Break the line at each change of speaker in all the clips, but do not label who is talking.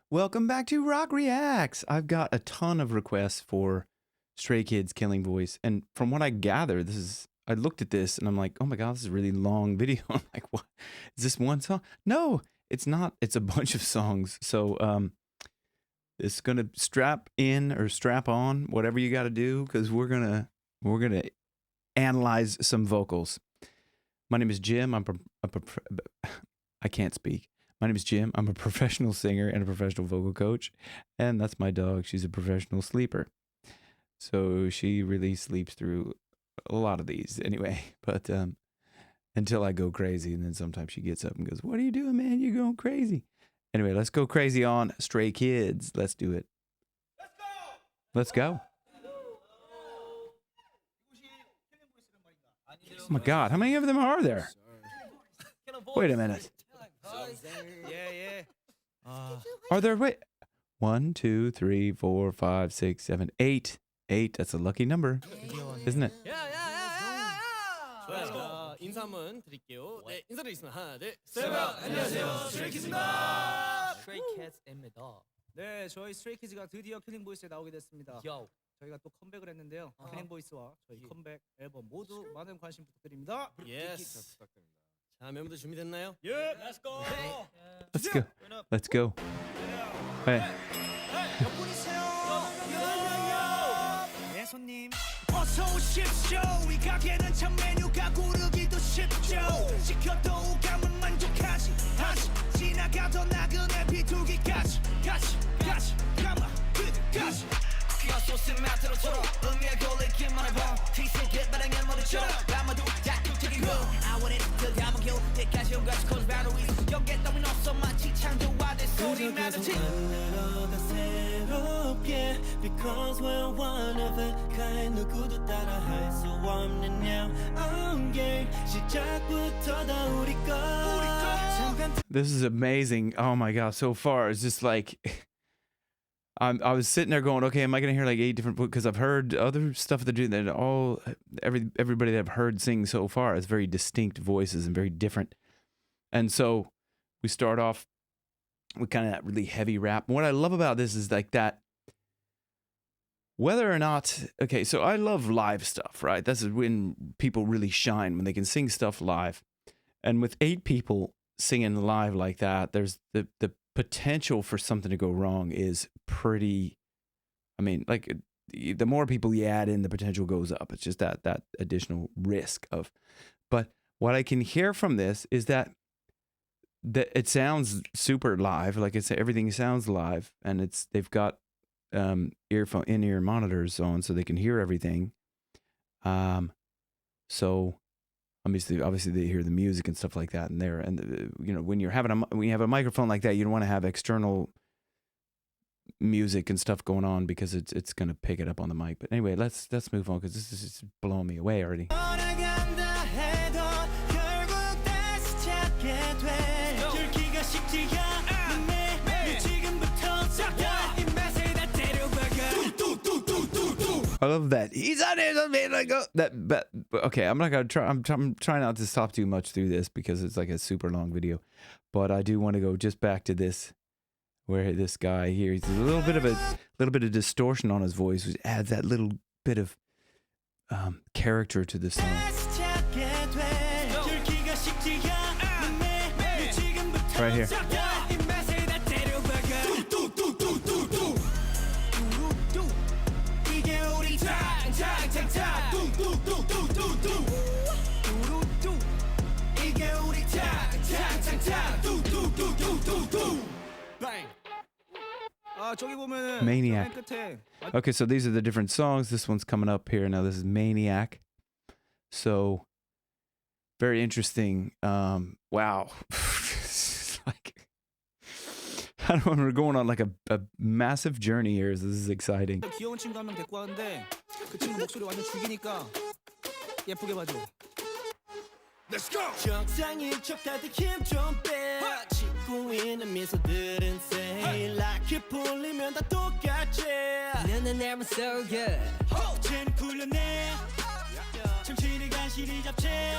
Welcome back to Rock Reacts. I've got a ton of requests for Stray Kids Killing Voice, and from what I gather, I looked at this and I'm like, oh my god, this is a really long video. I'm like, what? Is this one song? No, it's not. It's a bunch of songs. So it's gonna strap in or strap on, whatever you got to do, because we're gonna analyze some vocals. My name is Jim. I can't speak. My name is Jim. I'm a professional singer and a professional vocal coach, and that's my dog. She's a professional sleeper, so she really sleeps through a lot of these anyway. But until I go crazy, and then sometimes she gets up and goes, "What are you doing, man? You're going crazy." Anyway, let's go crazy on Stray Kids. Let's do it. Let's go. Oh my god, how many of them are there? Wait a minute. Are there, wait, 1, 2, 3, 4, 5, 6, 7, 8. 8, that's a lucky number, isn't it?
인사 한번 드릴게요. 네, 인사드리겠습니다. 하나, 둘, 셋. 안녕하세요. 스트레이키즈입니다. 스트레이키즈입니다.
네, 저희 스트레이키즈가 드디어 킬링보이스에 나오게 됐습니다. 저희가 또 컴백을 했는데요. 킬링보이스와 저희 컴백 앨범 모두 많은 관심 부탁드립니다.
예스. 자, 멤버들 준비됐나요?
예. Let's go.
Let's go. Let's go. 네.
몇 분이세요? 네, 손님. 어서 오십시오. 이 가게는 참 메뉴가 고르기도 쉽죠. 시켜도 오감은 만족하지. 다시 지나가던 나그네 비둘기까지. 같이 가마 끝까지. 귀한 소스 맛으로 서로 의미에 걸리기만 해봐. 티스게 바랑의 머리처럼 아마도 자극적이고 I want it till the album kill 때까지 온같이 cause batteries 연계 따윈 없어 마치 창조화된 소리 나듯이 흘러가 새롭게 Because we're one of a kind 누구도 따라할 수 없는 양안개 시작부터 다 우리 거
This is amazing. Oh my god, so far it's just like I was sitting there going, okay, am I going to hear like 8 different, because I've heard other stuff that do that everybody that I've heard sing so far has very distinct voices and very different. And so we start off with kind of that really heavy rap. And what I love about this is like that, whether or not, okay, so I love live stuff, right? That's when people really shine, when they can sing stuff live. And with 8 people singing live like that, there's the potential for something to go wrong is pretty, I mean, like the more people you add in, the potential goes up. It's just that additional risk of, but what I can hear from this is that it sounds super live, like it's everything sounds live, and they've got in-ear monitors on so they can hear everything. So obviously they hear the music and stuff like that in there, and you know, when you have a microphone like that, you don't want to have external music and stuff going on because it's going to pick it up on the mic. But anyway, let's move on because this is just blowing me away already. I love that. He's on it. But okay, I'm not gonna try. I'm trying not to stop too much through this because it's like a super long video. But I do want to go just back to this, where this guy here, he's a little bit of distortion on his voice, which adds that little bit of character to the song. Right here. Maniac. Okay, so these are the different songs. This one's coming up here now. This is Maniac. So very interesting. Wow. Like, I don't know, we're going on like a massive journey here. This is exciting.
귀여운 친구 한 명 데리고 왔는데 그 친구 목소리 완전 죽이니까 예쁘게 봐줘. Let's go. 정상인 척 다들 힘 좀 빼. 짓고 있는 미소들은 say like 풀리면 다 똑같지. 너는 내만 so good. 쟤는 풀렸네. 정신이 간신히 잡채.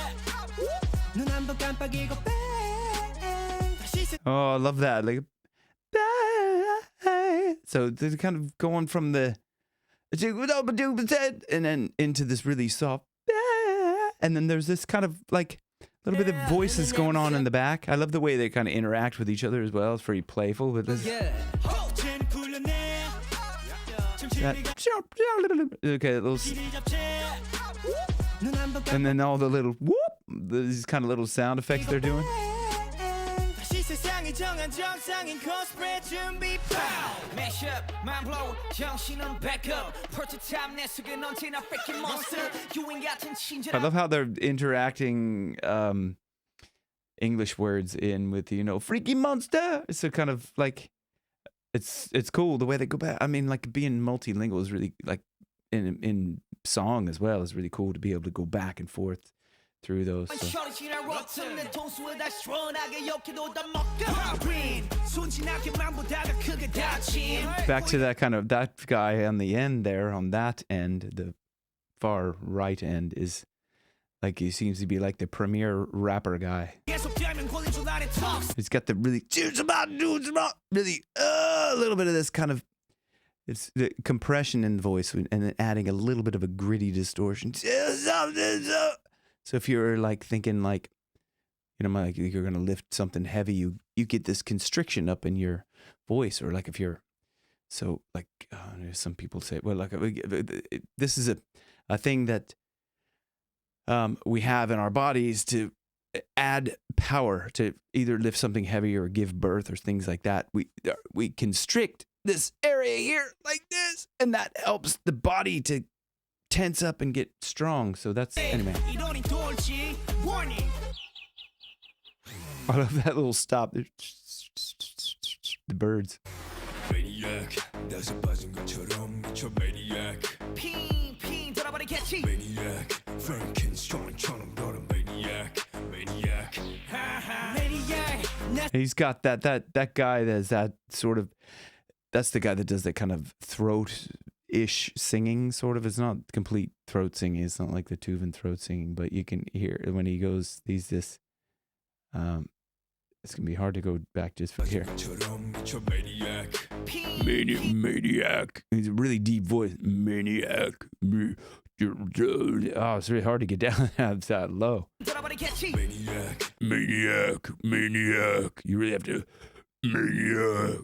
눈 한 번 깜빡이고 빼.
Oh, I love that. Like, So they're kind of going from the and then into this really soft, and then there's this kind of like a little bit of voices going on in the back. I love the way they kind of interact with each other as well. It's very playful. But this, okay, those, and then all the little whoop, these kind of little sound effects they're doing. I love how they're interacting English words in with, you know, freaky monster. It's a kind of like, it's cool the way they go back. I mean, like being multilingual is really like in song as well is really cool to be able to go back and forth through those. So. Back to that kind of, that guy on the end there, on that end, the far right end is like, he seems to be like the premier rapper guy. He's got the really, really, a little bit of this kind of, it's the compression in the voice and then adding a little bit of a gritty distortion. So if you're like thinking like, you know, like you're going to lift something heavy, you get this constriction up in your voice. Or like if you're, so like some people say, well, like this is a thing that we have in our bodies to add power to either lift something heavy or give birth or things like that. We constrict this area here like this, and that helps the body to tense up and get strong. So that's, anyway. I love that little stop. The birds. Maniac. He's got that guy that's that sort of, that's the guy that does that kind of throat-ish singing, sort of. It's not complete throat singing. It's not like the Tuvan throat singing, but you can hear when he goes, he's this, it's going to be hard to go back just from here. Maniac. He's a really deep voice. Maniac. Oh, it's really hard to get down that low. Maniac. You really have to. Maniac.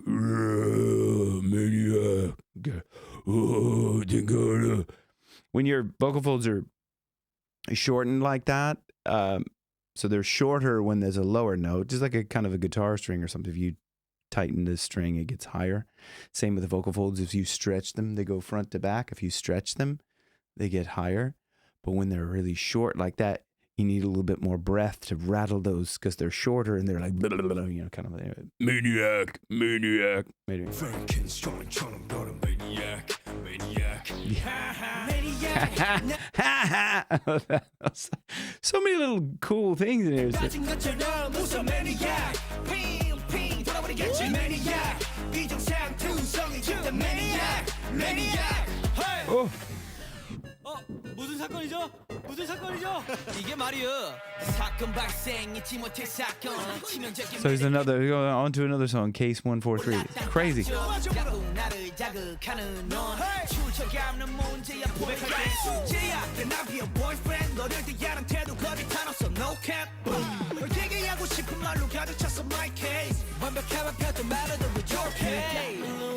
When your vocal folds are shortened like that, so they're shorter when there's a lower note, just like a kind of a guitar string or something. If you tighten the string, it gets higher. Same with the vocal folds. If you stretch them, they go front to back. If you stretch them, they get higher. But when they're really short like that, you need a little bit more breath to rattle those because they're shorter and they're like, blah, blah, blah, you know, kind of like, maniac. So many little cool things in here. Oh.
무슨 사건이죠? 이게 말이요. 사건 발생 잊지 못할 사건.
So he's on to another song, Case 143. It's crazy.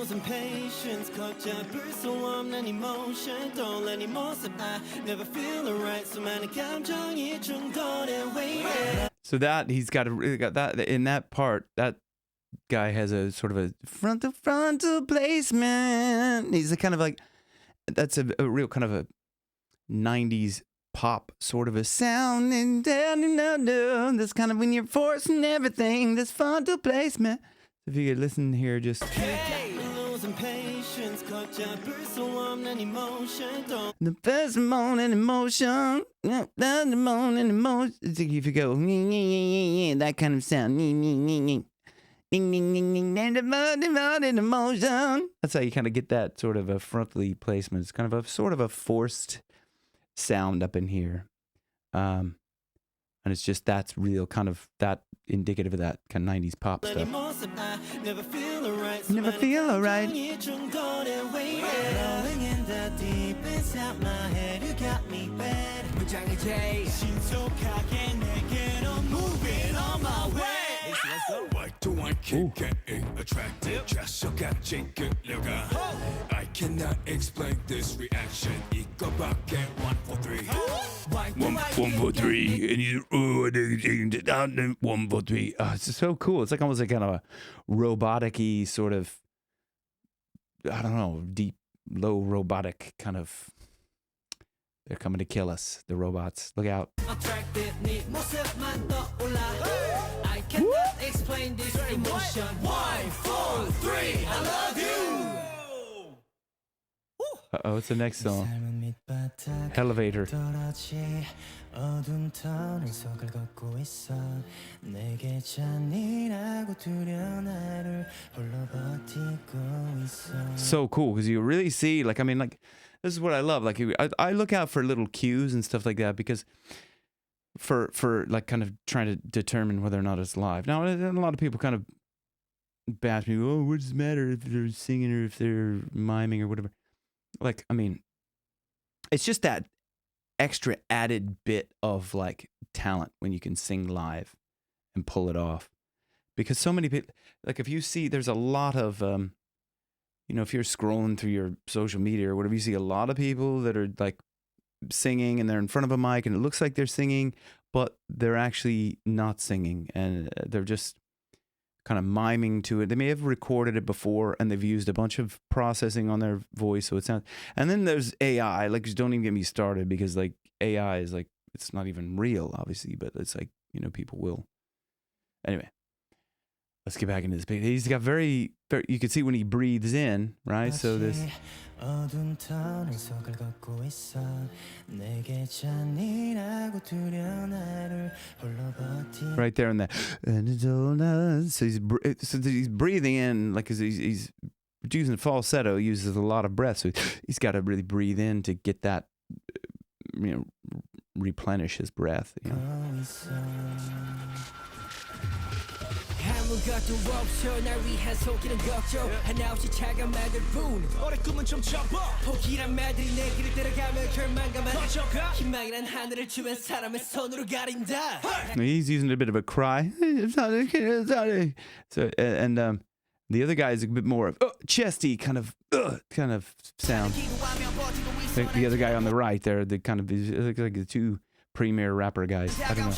Losing patience, caught up so 없는 emotion, don't let emotion. I never feel right. So many 감정이 충돌해 waiting.
So that he's got that in that part. That guy has a sort of a frontal placement. He's a kind of like, that's a real kind of a 90s pop sort of a sound, and this kind of when you're forcing everything, this frontal placement. If you could listen here, just the first morning emotion, the morning emotion. If you go that kind of sound, emotion. That's how you kind of get that sort of a frontally placement. It's kind of a sort of a forced sound up in here. I And it's just that's real kind of that indicative of that kind of 90s pop stuff.
Never feel alright.
Never feel alright.
Blowing in the deep inside my head, you got me bad. 무장해제 신속하게 내게로 moving on my way.
Why do I keep getting attracted? 좌석같이 끌려가. I cannot explain this reaction. 이거밖에 1, 4, 3.
1, 4, 3. And you 1, 4, 3. It's so cool. It's like almost like kind of a robotic-y sort of, I don't know, deep, low robotic kind of. They're coming to kill us, the robots. Look out.
Attracted 네 모습만 떠올라. I cannot explain this emotion. 1, 4, 3. I love you.
Uh-oh, what's the next song? Hellevator.
어두운 터널 속을 걷고 있어 내게 잔인하고 두려운 하루를 홀로 버티고 있어.
So cool because you really see, like, I mean, like, this is what I love. Like, I look out for little cues and stuff like that because for like kind of trying to determine whether or not it's live. Now, a lot of people kind of bash me. Oh, what does it matter if they're singing or if they're miming or whatever? Like, I mean, it's just that extra added bit of like talent when you can sing live and pull it off. Because so many people, like if you see, there's a lot of, you know, if you're scrolling through your social media or whatever, you see a lot of people that are like singing and they're in front of a mic and it looks like they're singing, but they're actually not singing and they're just kind of miming to it. They may have recorded it before and they've used a bunch of processing on their voice, so it sounds. And then there's AI. Like, just don't even get me started because like AI is like, it's not even real, obviously, but it's like, you know, people will. Anyway, let's get back into this. He's got very, very. You can see when he breathes in, right? So this. Right there in that. So he's breathing in, like, cause he's using falsetto, he uses a lot of breath. So he's got to really breathe in to get that, you know, replenish his breath. You know?
아무것도 없어 날 위한 속이는 걱정 하나 없이 차가운 말들 뿐 어린 꿈은 좀 접어 포기란 말들이 내 길을 들어가며 절망감만 퍼져가 희망이란 하늘을 주변 사람의 손으로 가린다.
He's using a bit of a cry. So and the other guy is a bit more of chesty kind of sound. The other guy on the right there, the kind of looks like the two premier rapper guys. I don't know.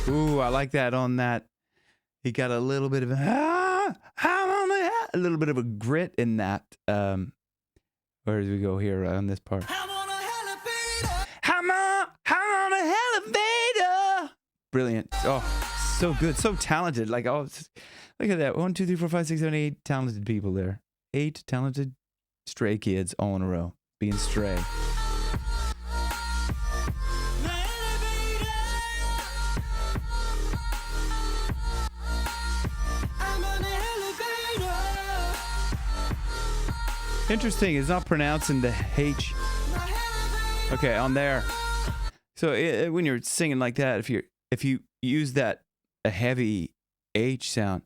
Ooh, I like that on that. He got a little bit of a little bit of a grit in that. Where do we go here on this part? I'm on a elevator. Brilliant. Oh, so good. So talented. Like, oh, look at that. 1, 2, 3, 4, 5, 6, 7, 8 talented people there. 8 talented stray kids all in a row. Being stray. Interesting, it's not pronouncing the H. Okay, on there. So when you're singing like that, if you use that a heavy H sound,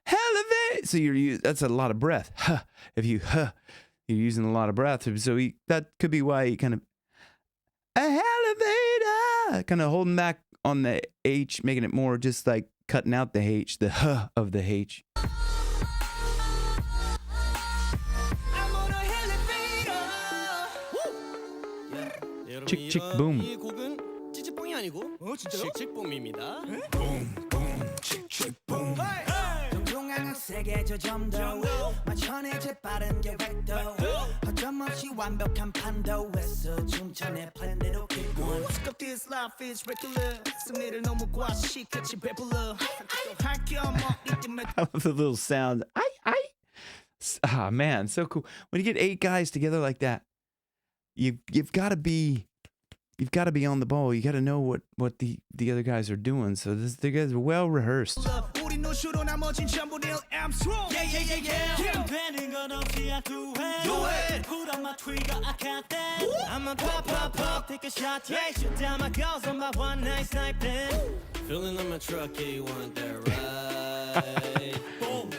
Hellevator. So that's a lot of breath. If you're using a lot of breath. So that could be why he kind of a Hellevator, kind of holding back on the H, making it more just like cutting out the H, the of the H. Chk Chk Boom.
이 곡은 찌찌뽕이 아니고 칙칙 붐입니다.
Boom, boom, Chk Chk Boom.
세게 저점도 만천에 재빠른 계획도 허점없이 완벽한 판도에서 춤춰내 플랜대로 keep going. Fuck up this life is regular 승리를 너무 과시같이 배불러 할게 없어 이쯤에
I love the little sound. Ah, man, so cool. When you get 8 guys together like that, you've got to be on the ball. You got to know what the other guys are doing. So the guys are well rehearsed.
우리 노쇼로 나머진 전부 Neil Armstrong. Yeah yeah yeah yeah.
되는 건 없이 do
Do it.
Put on my trigger, I can't dance. I'ma pop, take a shot, yeah. Shoot down my girls on my one night sniping. Feeling on my truck, yeah, you want that ride? Boom.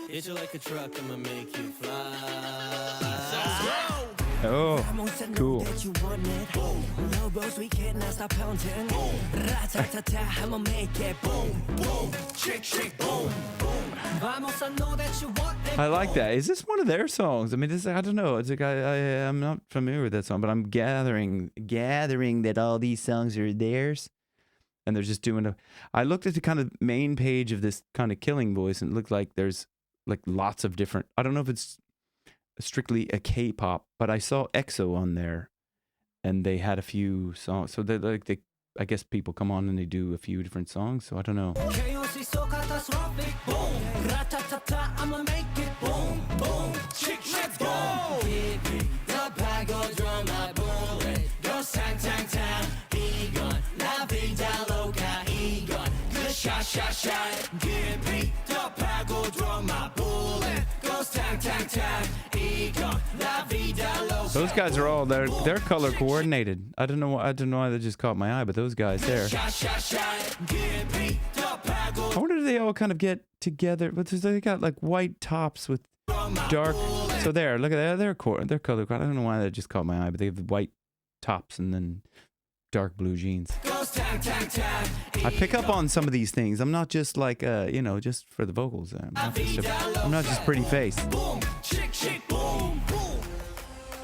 Hit you like a truck, I'ma make you fly.
Oh, cool. I like that. Is this one of their songs? I mean, I don't know. It's like I'm not familiar with that song, but I'm gathering that all these songs are theirs, and they're just doing I looked at the kind of main page of this kind of Killing Voice, and it looked like there's like lots of different. I don't know if it's strictly a K-pop, but I saw EXO on there, and they had a few songs. So they I guess people come on and they do a few different songs. So I don't know.
Chaos is so catastrophic. Boom, ratatata, I'ma make it. Boom, boom, Chk Chk Boom. Give me the bag of drama. Boom, go tang tang tang. Egon, la vida loca. Egon, good shot. Give me the bag of drama. Bullet, go tang tang tang. Egon, la vida loca.
Those guys are all they're color coordinated. I don't know why they just caught my eye, but those guys there. I wonder if they all kind of get together, but they got like white tops with dark. So there, look at that, they're color coded. I don't know why that just caught my eye, but they have white tops and then dark blue jeans. I pick up on some of these things. I'm not just like just for the vocals. I'm not just pretty face.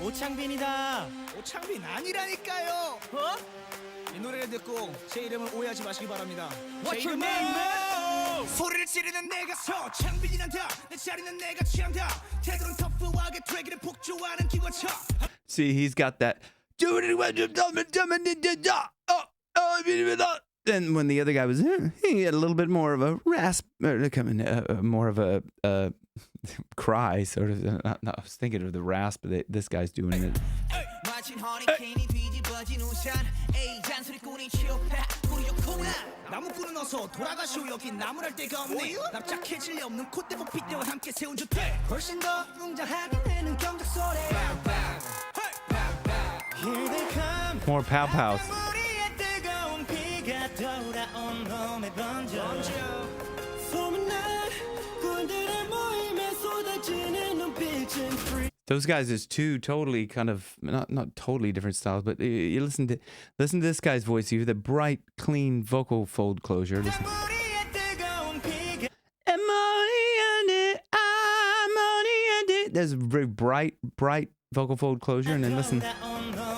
오창빈이다.
오창빈 아니라니까요. 어? 이 노래를 듣고 제 이름을 오해하지 마시기 바랍니다.
What's
제
your
이름은
name?
소리를 지르는 내가 소창빈이란다. 내 자리는 내가 취한다. 태도는 터프하게 트랙을 폭주하는 기관차.
See, he's got that. And when the other guy was, he had a little bit more of a rasp, more of a cry, sort of. I was thinking of the rasp that this guy's doing it.
마친 허리케인이 뒤집어진 우산. 에이 잔소리꾼이 치오패 우리 욕구나. 나무꾼은 어서 돌아가시오. 여기 나무랄 데가 없네. 납작해질 리 없는 콧대 보핏대와 함께 세운 주택. 훨씬 더 웅장하게 되는 경적 소리. Here they come.
More pow pows.
머리에 뜨거운 피가 돌아온 놈의 번져. 소문난 꾼들의 모임에 쏟아지는 눈빛은 free.
Those guys is two totally kind of not totally different styles, but you listen to this guy's voice. You hear the bright, clean vocal fold closure. Listen. There's a very bright vocal fold closure, and then listen,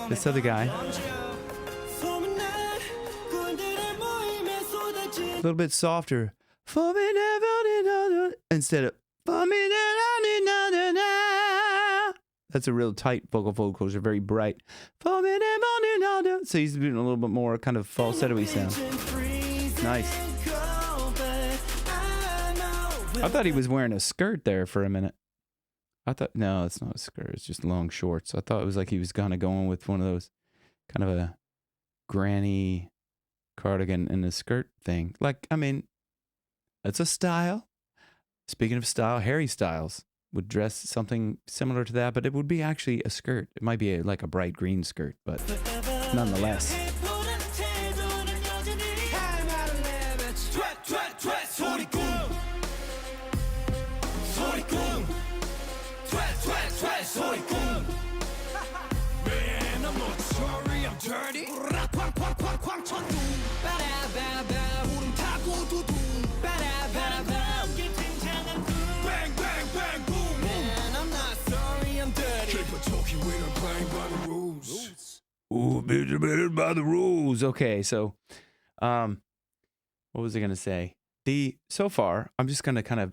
this other guy, a little bit softer. Instead of that's a real tight vocal fold closure, very bright. So he's doing a little bit more kind of falsetto-y sound. Nice. I thought he was wearing a skirt there for a minute. I thought, no, it's not a skirt. It's just long shorts. I thought it was like he was kind of going with one of those kind of a granny cardigan and a skirt thing. Like, I mean, it's a style. Speaking of style, Harry Styles would dress something similar to that, but it would be actually a skirt. It might be like a bright green skirt, but nonetheless.
Man, I'm not sorry, I'm dirty. Bang, bang, bang, boom.
Man, I'm not sorry, I'm dirty.
Keep on talking when I'm playing by the rules.
Ooh, better by the rules. Okay, so, what was I gonna say? So far, I'm just gonna kind of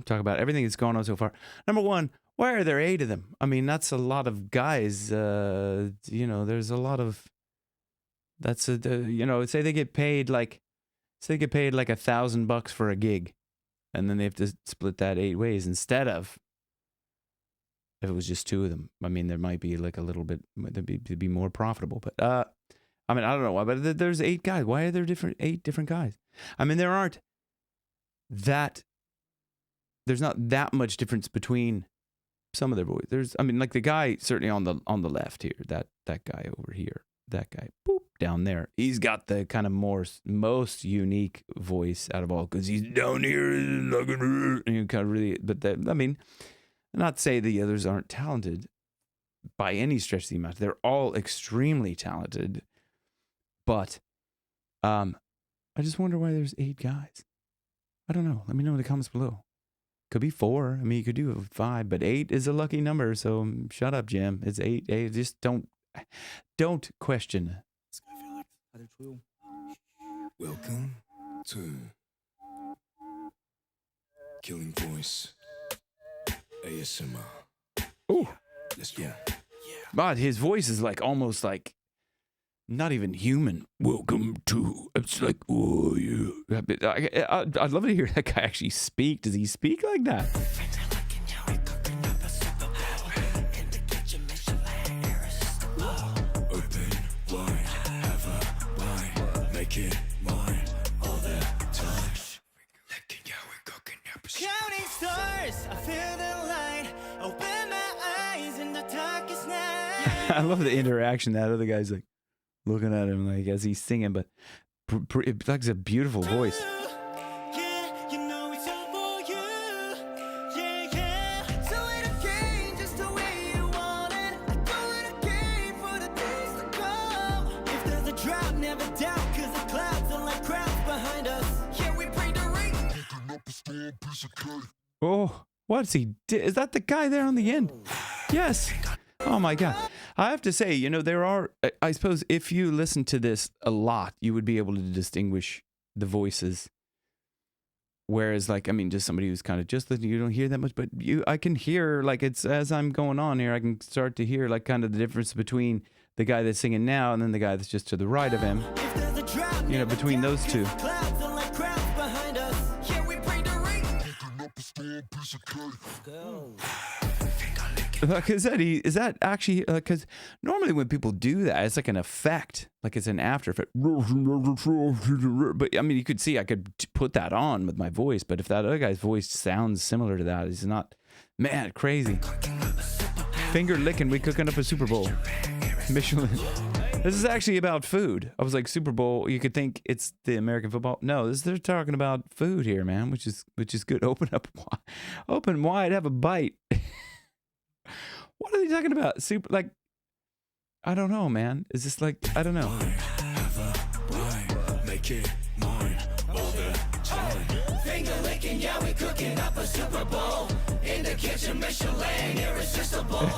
talk about everything that's going on so far. Number one, why are there 8 of them? I mean, that's a lot of guys. There's a lot of. That's say they get paid like $1,000 for a gig, and then they have to split that 8 ways instead of if it was just 2 of them. I mean, there might be like a little bit, it'd be more profitable. But I mean, I don't know why, but there's 8 guys. Why are there 8 different guys? I mean, there's not that much difference between some of their voices. Like the guy certainly on the left here, that guy over here, that guy, boop, down there. He's got the kind of most unique voice out of all because he's down here and you kind of really. But not to say the others aren't talented by any stretch of the imagination. They're all extremely talented, but I just wonder why there's 8 guys. I don't know. Let me know in the comments below. Could be 4. I mean, you could do 5, but 8 is a lucky number. So shut up, Jim. It's 8. Just don't question.
Welcome to 킬링보이스 ASMR.
Oh,
Let's go.
but his voice is like almost like not even human. Welcome to. It's like, oh yeah. I'd love to hear that guy actually speak. Does he speak like that?
Open wide, have a bite, make it mine all the time.
Counting stars, I feel the light. Open my eyes in the darkest night.
I love the interaction. That other guy's like looking at him like as he's singing, but it's a beautiful voice.
Yeah, you know it's all for you. Yeah. Do it again, just the way you want it. I do it again for the days to come. If there's a drought, never doubt, cause the clouds are like crowds behind us. Yeah, we bring the rain.
Oh, what's he? Is that the guy there on the end? Yes. Oh my God. I have to say, there are, I suppose if you listen to this a lot, you would be able to distinguish the voices. Whereas just somebody who's kind of just listening, you don't hear that much, but I can hear it's as I'm going on here, I can start to hear kind of the difference between the guy that's singing now and then the guy that's just to the right of him. Between those two.
Clouds are like crowds behind us. Yeah, we bring the rain. Go.
Is that actually, because normally when people do that, it's like an effect, like it's an after effect. But you could see I could put that on with my voice, but if that other guy's voice sounds similar to that, it's not, man, crazy. Finger licking, we cooking up a Super Bowl. Michelin. This is actually about food. I was like, Super Bowl, you could think it's the American football. No, they're talking about food here, man, which is good. Open wide, have a bite. What are they talking about? I don't know, man. Is this I don't know.
Make it mine all the time.
Finger licking, yeah, we cooking up a Super Bowl. In the kitchen, Michelin, irresistible.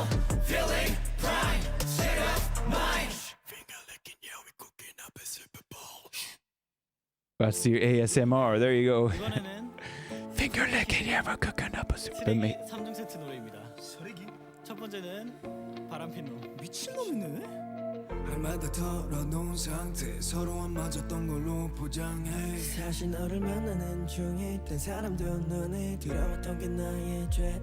Feeling prime, set up mine.
Finger licking, yeah, we cooking up a Super Bowl.
That's your ASMR. There you go.
이번에는
Finger licking, yeah, we're cooking up a Super Bowl.
쓰레기 3종 세트 노래입니다. 쓰레기? 첫 번째는 바람핀 놈. 미친놈이네?
할마다 털어놓은 상태 서로 안 맞았던 걸로 포장해.
사실 너를 만나는 중에 있던 사람도 눈에 들어왔던 게 나의 죄.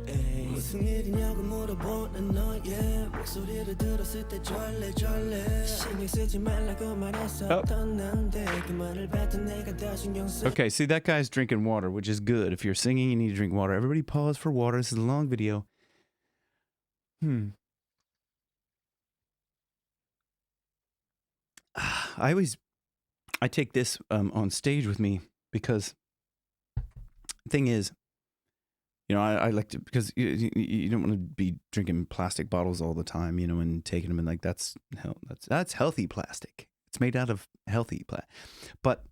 무슨 일이냐고 물어보는 너의 목소리를 들었을 때 절레절레. 신경 쓰지 말라고 말했었던 난데 그 말을 뱉은 내가 더 신경 쓰.
Okay, see, that guy's drinking water, which is good. If you're singing, you need to drink water. Everybody pause for water. This is a long video. I take this on stage with me because the thing is, I like to, because you don't want to be drinking plastic bottles all the time, and taking them and that's healthy plastic. It's made out of healthy plastic, but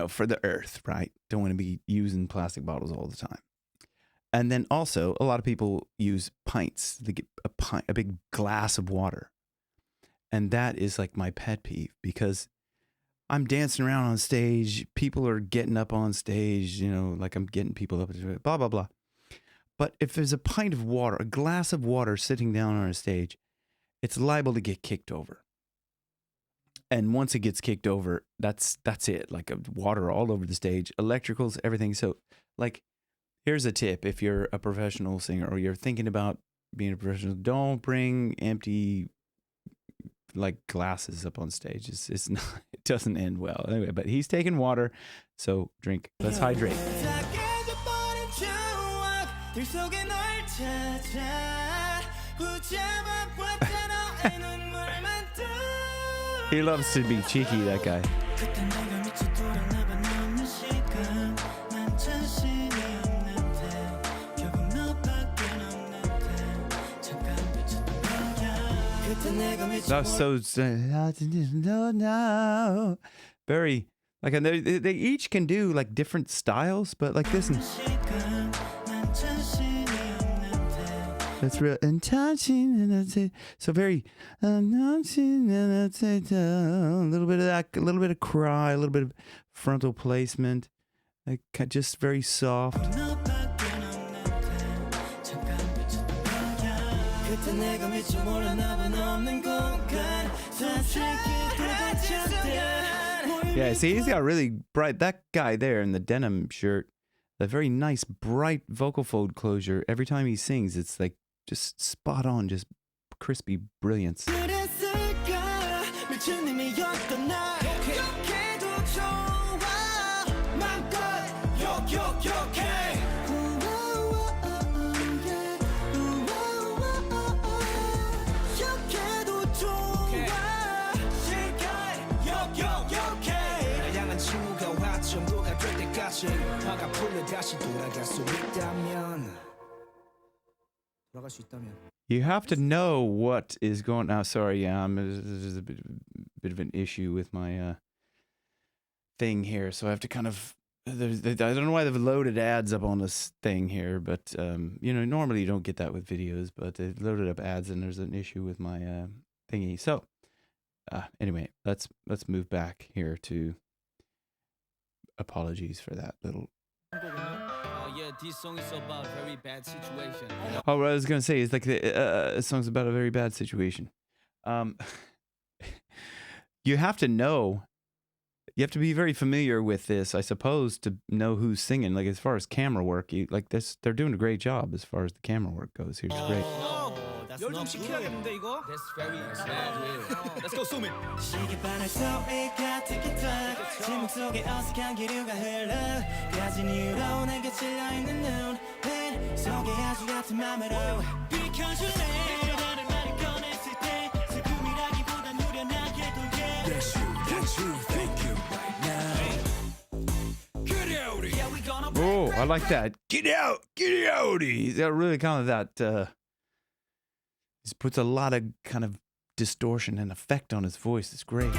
for the earth, right? Don't want to be using plastic bottles all the time. And then also, a lot of people use pints. They get a big glass of water. And that is like my pet peeve because I'm dancing around on stage. People are getting up on stage, you know, like I'm getting people up, blah, blah, blah. But if there's a pint of water, a glass of water sitting down on a stage, it's liable to get kicked over. And once it gets kicked over, that's it. Like water all over the stage, electricals, everything. So, like, here's a tip: if you're a professional singer or you're thinking about being a professional, don't bring empty like glasses up on stage. It's not. It doesn't end well. Anyway, but he's taking water, so drink. Let's hydrate. He loves to be cheeky, that guy. That's so very like, and they each can do like different styles, but like this. That's real and touching, and that's it. So very touching, and that's it. A little bit of that, a little bit of cry, a little bit of frontal placement, like just very soft. Yeah, see, he's got really bright. That guy there in the denim shirt, a very nice, bright vocal fold closure. Every time he sings, it's like just spot on, just crispy brilliance. You have to know what is going on. Sorry, yeah, there's a bit of an issue with my thing here, so I have to kind of. I don't know why they've loaded ads up on this thing here, but you know, normally you don't get that with videos, but they loaded up ads, and there's an issue with my thingy. So anyway, let's move back here to. Apologies for that little.
Yeah, this song is about a very bad situation.
Oh, what I was gonna say is like the song's about a very bad situation. You have to know. You have to be very familiar with this, I suppose, to know who's singing. Like as far as camera work, you like this. They're doing a great job as far as the camera work goes. Here's great.
That's not good. That's very bad. Let's go zoom in.
Oh, I like that. Get out, He's got really kind of that. He puts a lot of kind of distortion and effect on his voice. It's great.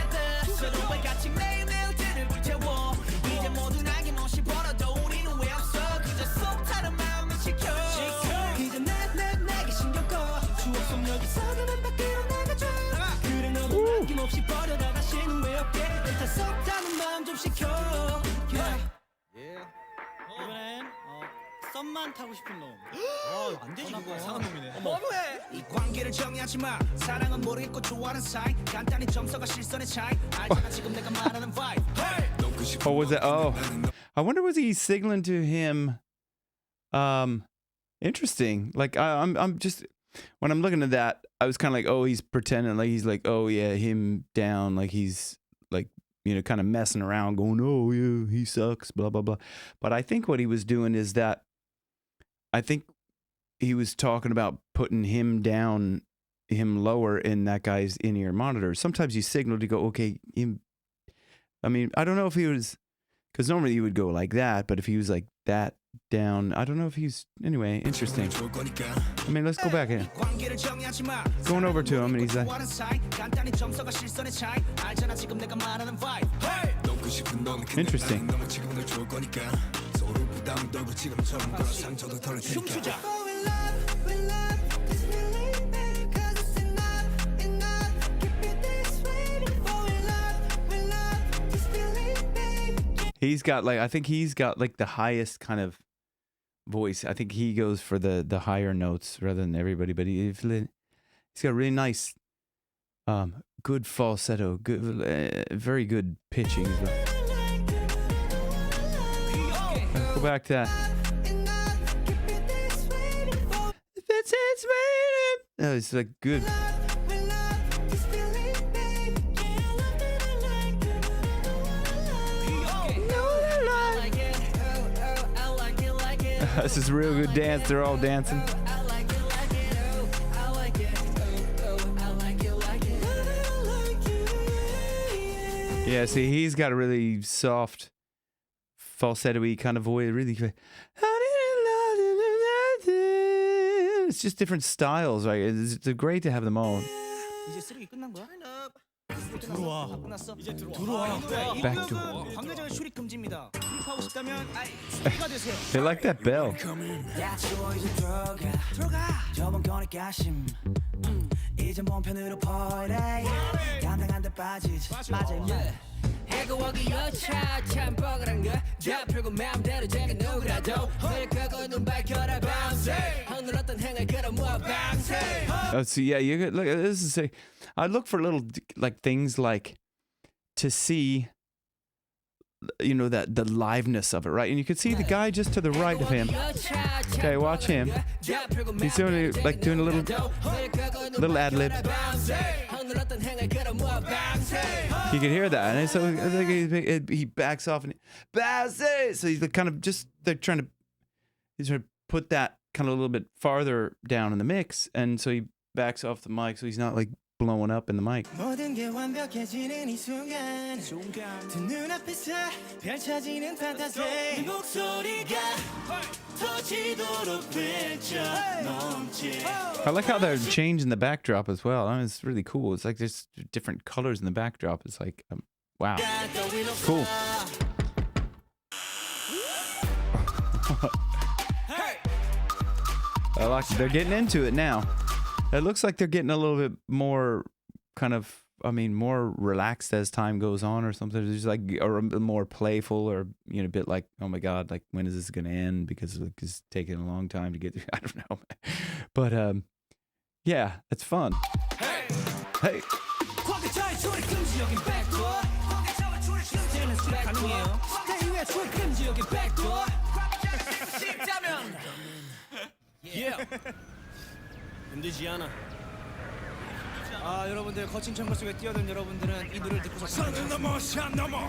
썸만 타고 싶은 놈. 안 되지 그거. 상한 놈이네. 너무해. 이 관계를 정의하지 마. 사랑은 모르겠고 좋아하는 사이. 간단히 정서가 실선의 차이. 알잖아 지금 내가 말하는 vibe.
Oh, was it? Oh, I wonder was he signaling to him? Interesting. Like I'm just when I'm looking at that, I was kind of like, oh, he's pretending like he's like, oh yeah, him down, like he's like. You know, kind of messing around, going, oh, yeah, he sucks, blah, blah, blah. But I think what he was doing is that I think he was talking about putting him down, him lower in that guy's in-ear monitor. Sometimes you signal to go, okay, I mean, I don't know if he was, because normally you would go like that, but if he was like that down, I don't know if he's, anyway, interesting. I mean, let's go back in. Going over to him and he's like, interesting. He's got like, I think he's got like the highest kind of voice. I think he goes for the higher notes rather than everybody, but he's got really nice, good falsetto, good, very good pitching as well. Let's go back to that. Oh, it's like good. This is a real good dance. They're all dancing. Yeah, see, he's got a really soft, falsetto-y kind of voice. Really, it's just different styles, right? It's great to have them all.
이제 쓰레기 끝난 거야? 들어와. 끝났어? 이제
들어와. Back door.
관계자의 출입 금지입니다. 출입하고 싶다면 수비가 되세요.
They like that bell.
야, 추워 이제 들어가. 저번 거니 가심. 이제 몸 편으로 퍼래. 감당 안 돼 빠지지. 맞아요. 해고하기 여차 참 뻐근한 거다 풀고 마음대로 제가 누구라도 흘거고 눈 밝혀라 밤새 오늘 어떤 행을 끌어모아 밤새.
Oh, so yeah, you could look. This is I look for little like things like to see, you know, that the liveness of it, right? And you can see the guy just to the right of him. Okay, watch him. He's doing like doing a little ad lib. You can hear that, and so I think he backs off and so he's kind of just he's trying to put that kind of a little bit farther down in the mix, and so he backs off the mic so he's not like blowing up in the mic.
모든 게 완벽해지는 이 순간 두 눈앞에서 펼쳐지는 판타지 네 목소리가 터지도록 외쳐 넘치.
I like how they're changing the backdrop as well. I mean, it's really cool. It's like there's different colors in the backdrop. It's like, wow. Cool. I like it. They're getting into it now. It looks like they're getting a little bit more kind of, I mean, more relaxed as time goes on or something. It's like, or a bit more playful or, you know, a bit like, oh my God, like when is this going to end? Because it's taking a long time to get through. I don't know. But yeah, it's fun. Hey.
Yeah. 힘들지 않아.
아, 여러분들 거친 정글 속에 뛰어든 여러분들은 이 노래를 듣고서
산을 넘어 산 넘어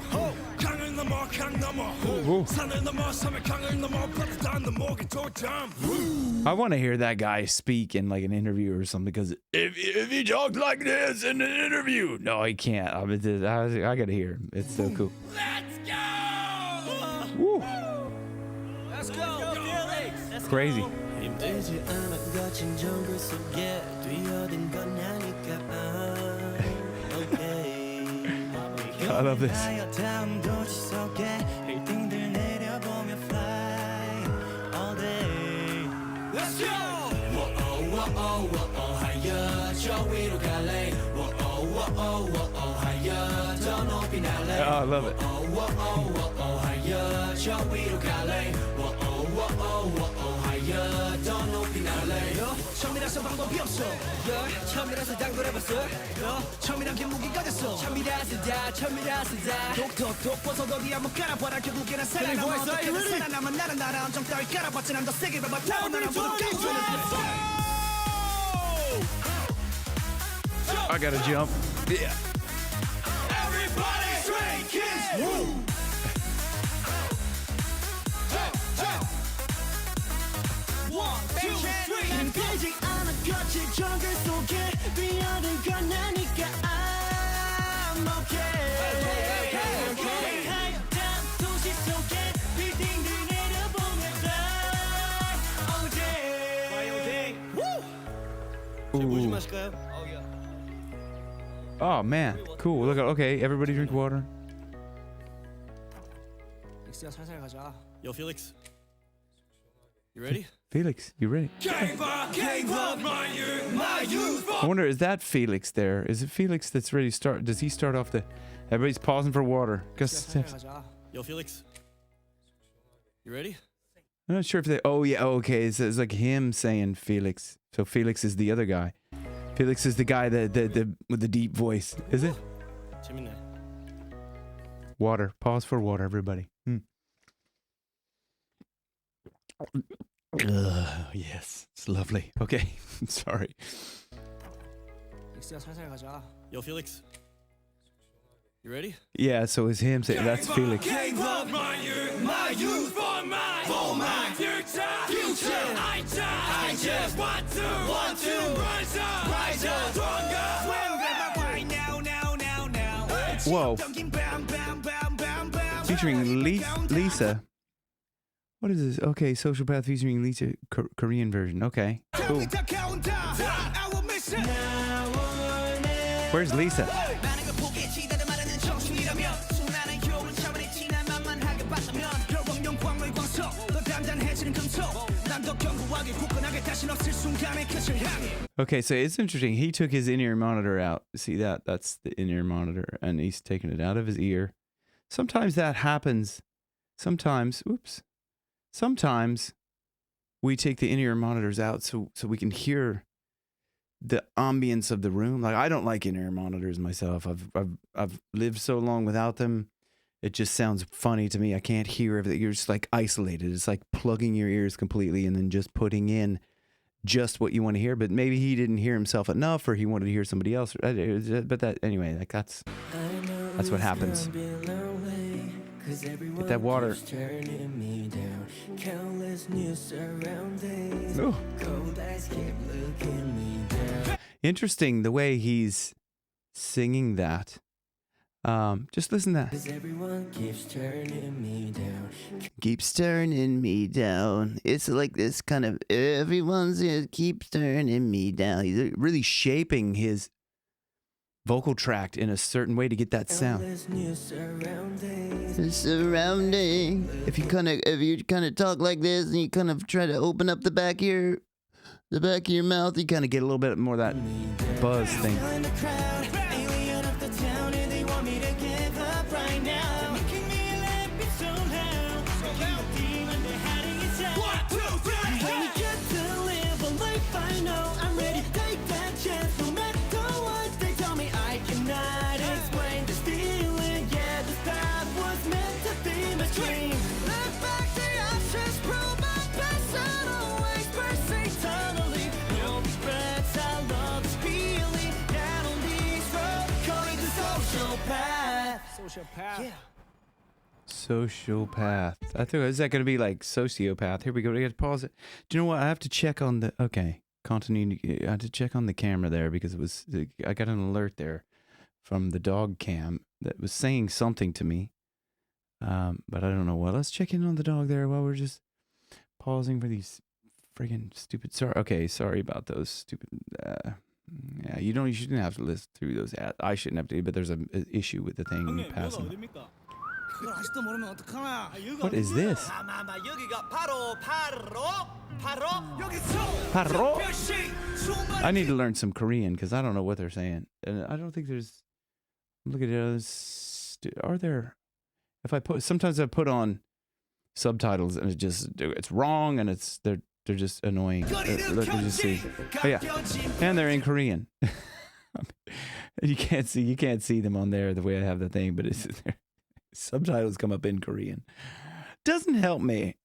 강을 넘어 강 넘어 산을 넘어 섬의 강을 넘어 바다 넘어기 도점.
I want to hear that guy speak in like an interview or something, because if he talks like this in an interview, no, he can't. I mean, I got to hear him. It's so cool.
Let's go.
Woo.
Let's go, Felix.
Crazy.
힘들지 않아 거친 정글 속에 뛰어든 건 아니까. Okay.
I love this.
다음 도시 속에 빌딩들 내려보며 fly all day. Let's go. 하여 저 위로 갈래. 하여 더 높이 날래.
Oh, I love it.
하여 저 위로 갈래. 하여 더 높이 날래. 처음이라서 방법이 없어. 처음이라서 당돌해봤어. 처음이란 게 무기가 됐어. 처음이라서 다 독 벗어 어디 한번 깔아봐라. 결국에는 살아남아. 어떻게든 살아남아. 나는 나라 함정 따위 깔아봤지. 난 더 세게 밟아. 타고 나는 모두 깨우쳐냈어.
I gotta jump. Yeah.
Everybody straight kids. Woo. 힘들지 않아 거친 정글 속에 뛰어든 건 아니까. I'm okay. 하얀 도시 속에 빌딩들 내려보며 fly all day.
물 좀 마실까요?
Oh man, cool. Look, okay, everybody drink water.
엑스야 살살 가자.
Yo, Felix. You ready?
Felix, you ready?
Gave up my youth.
I wonder, is that Felix there? Is it Felix that's ready to start? Does he start off the... Everybody's pausing for water.
엑스야 살살 가자.
Yo, Felix. You ready?
I'm not sure if they. Oh yeah. Oh, okay. It's like him saying Felix. So Felix is the other guy. Felix is the guy that with the deep voice. Is it?
재밌네.
Water. Pause for water, everybody. Yes, it's lovely. Okay, sorry.
엑스야 살살 가자.
Yo, Felix. You ready?
Yeah, so it's him saying that's Felix.
Gave up my youth for my future. I just want to rise up stronger.
Whoa. Featuring Lisa. What is this? Okay, Sociopath featuring Lisa, Korean version. Okay, cool. Where's Lisa? Okay, so it's interesting. He took his in-ear monitor out. See that? That's the in-ear monitor, and he's taking it out of his ear. Sometimes that happens. Sometimes we take the in-ear monitors out so we can hear the ambience of the room. Like, I don't like in-ear monitors myself. I've lived so long without them. It just sounds funny to me. I can't hear everything. You're just like isolated. It's like plugging your ears completely and then just putting in just what you want to hear. But maybe he didn't hear himself enough, or he wanted to hear somebody else. But that anyway, like that's what happens. Get that water. Ooh. Interesting the way he's singing that. Just listen to that.
Everyone keeps turning me down.
Keeps turning me down. It's like this kind of keeps turning me down. He's really shaping his vocal tract in a certain way to get that sound. Surrounding. If you kind of talk like this and you kind of try to open up the back of your mouth, you kind of get a little bit more of that buzz thing.
Sociopath. Yeah.
Sociopath. I thought, is that going to be like sociopath? Here we go. We got to pause it. Do you know what? I have to check on the. Okay, continuity. I had to check on the camera there because it was. I got an alert there from the dog cam that was saying something to me. But I don't know what. Let's check in on the dog there while we're just pausing for these friggin' stupid. Sorry about those stupid. Yeah, you shouldn't have to listen through those ads. I shouldn't have to, but there's an issue with the thing passing. What is this? Paro? I need to learn some Korean because I don't know what they're saying, and I don't think there's. Look at those. Are there? Sometimes I put on subtitles and it's wrong and they're just annoying. Let me just see. Oh yeah, and they're in Korean. You can't see them on there the way I have the thing, but it's subtitles come up in Korean. Doesn't help me.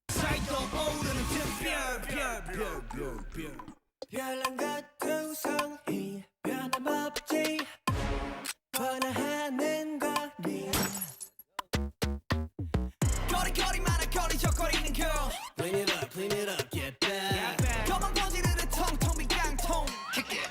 Clean it up, get back. Come on, pause it in the tongue, tongue, gang, tongue. Kick it.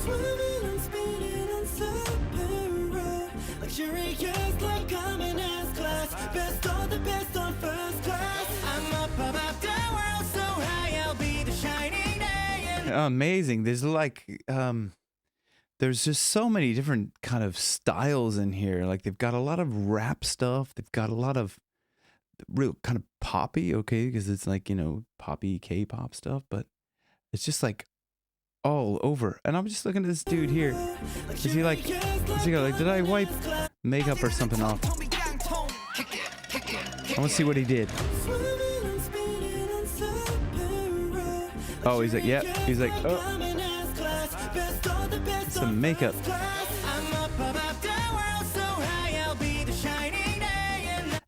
Swimming and spinning and separate. Luxurious like coming as class. Best of the best on first class. I'm up above the world so high, I'll be the shining day.
Amazing. There's like, there's just so many different kind of styles in here. Like they've got a lot of rap stuff. They've got a lot of real kind of poppy, okay, because it's like, poppy K-pop stuff, but it's just like all over. And I'm just looking at this dude here. Is he like, did I wipe makeup or something off? I want to see what he did. Oh, he's like, yeah. He's like, oh. Some makeup.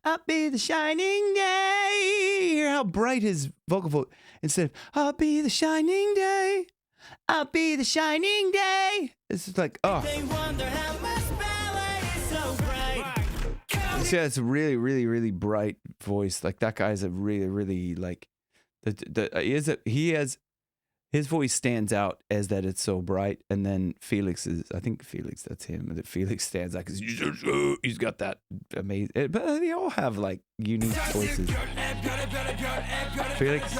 I'll be the shining day. Hear how bright his vocal vote. Instead of, I'll be the shining day. I'll be the shining day. It's just like, oh. Yeah, it's a really, really, really bright voice. Like that guy's a really, really like his voice stands out as that it's so bright. And then Felix is, I think Felix, that's him. That Felix stands out because he's got that amazing. But they all have like unique voices. Felix.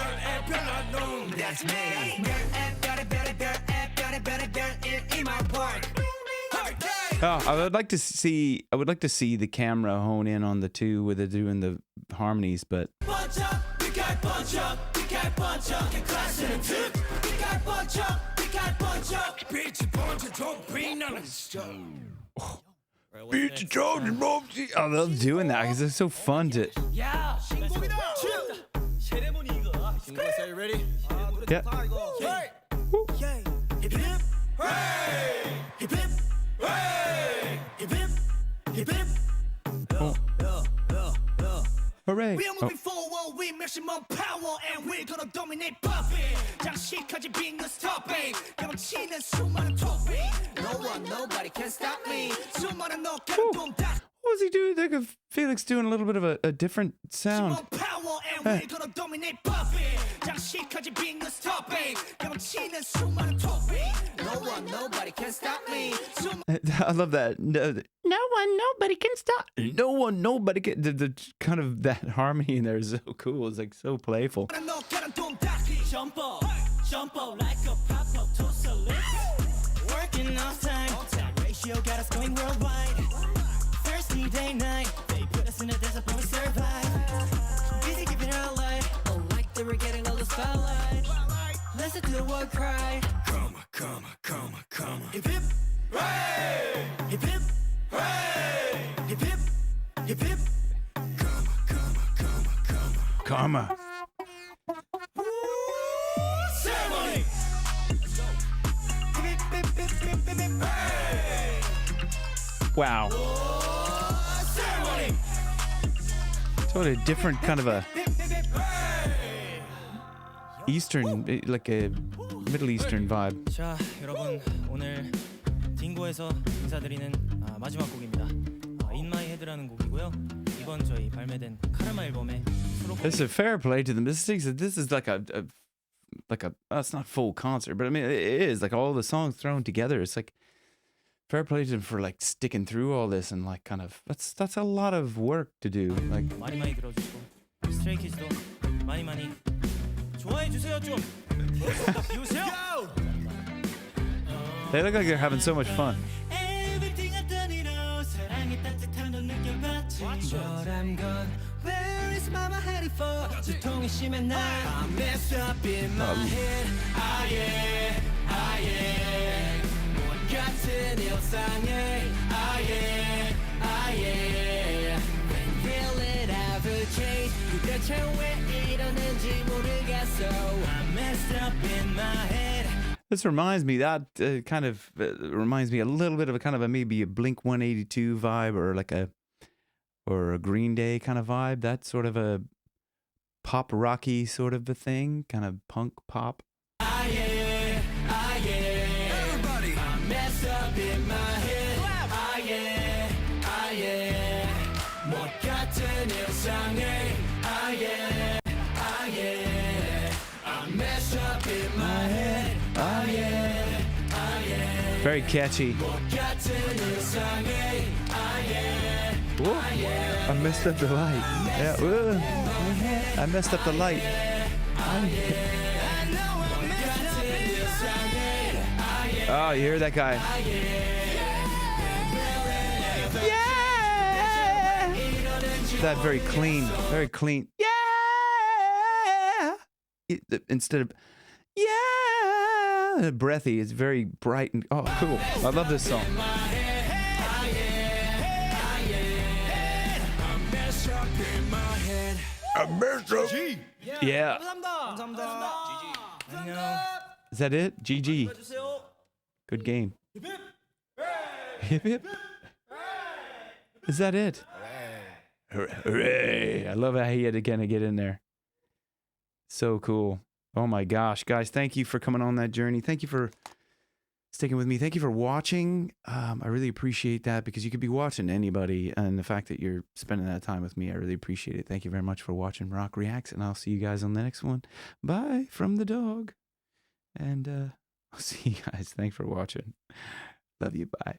That's me.
Oh, I would like to see the camera hone in on the two where they're doing the harmonies, but I love doing that because it's so fun to.
Yeah.
Are you ready?
Yeah. Hooray.
We are moving forward with maximum power and we're gonna dominate Buffy. 장식하지 being the stopping. 넘치는 수많은 토피. Nobody can stop me. 수많은 너까는 동작.
What was he doing? Like a Felix doing a little bit of a different sound.
Power and we're gonna dominate Buffy. 장식하지 being the stopping. 넘치는 수많은 토피. Nobody can stop me.
I love that. Nobody can stop. Nobody can. The kind of that harmony in there is so cool. It's like so playful.
Jump up like a pop-up toaster lift. Working all time ratio got us going worldwide. Thirsty day night, they put us in a desert but we survive. Busy keeping it all light, oh like they were getting all the spotlight. Listen to the world cry.
Come.
Hip hip, hooray! Hip hip, hooray! Hip hip, hip hip.
Karma.
Ceremony. Hip hip, hip hip, hip hip, hooray!
Wow.
Ceremony.
What a different kind of a
Hip hip, hip, hooray!
Eastern, like a Middle Eastern vibe.
자, 여러분 오늘 딩고에서 인사드리는 마지막 곡입니다. In My Head라는 곡이고요. 이번 저희 발매된 카르마 앨범의
This is a fair play to them. This is like a it's not full concert, but I mean it is like all the songs thrown together. It's like fair play to them for like sticking through all this and like kind of that's a lot of work to do. Like
많이 들어주시고 스트레이 키즈도 많이 좋아해 주세요 좀. 비우세요.
they look like they're having so much fun.
Everything I've done it all 사랑의 따뜻함도 느껴봤지. But I'm gone. Where is mama headed for? 두통이 심한 날. I'm messed up in my head. 못 같은 일상에. Will it ever change? 도대체 왜 이러는지 모르겠어. I'm messed up in my head.
This reminds me reminds me a little bit of a kind of a maybe a Blink 182 vibe or a Green Day kind of vibe. That sort of a pop rocky sort of a thing, kind of punk pop.
Everybody. I'm messed up in my head. 못 같은 일상에. I'm messed up in my head.
Very catchy. Whoa. I messed up the light. Yeah. Whoa. I messed up the light. Oh, you hear that guy? Yeah. That very clean. Yeah. Instead of breathy, it's very bright and cool. I love this song.
I miss you.
G.
Yeah.
감사합니다. GG. 안녕.
Is that it? GG.
해주세요.
Good game. Hip hip. Is that it? Hooray. I love how he had to kind of get in there. So cool. Oh my gosh, guys, thank you for coming on that journey. Thank you for sticking with me. Thank you for watching. I really appreciate that because you could be watching anybody, and the fact that you're spending that time with me, I really appreciate it. Thank you very much for watching Rock Reacts, and I'll see you guys on the next one. Bye from the dog. And I'll see you guys. Thanks for watching. Love you. Bye.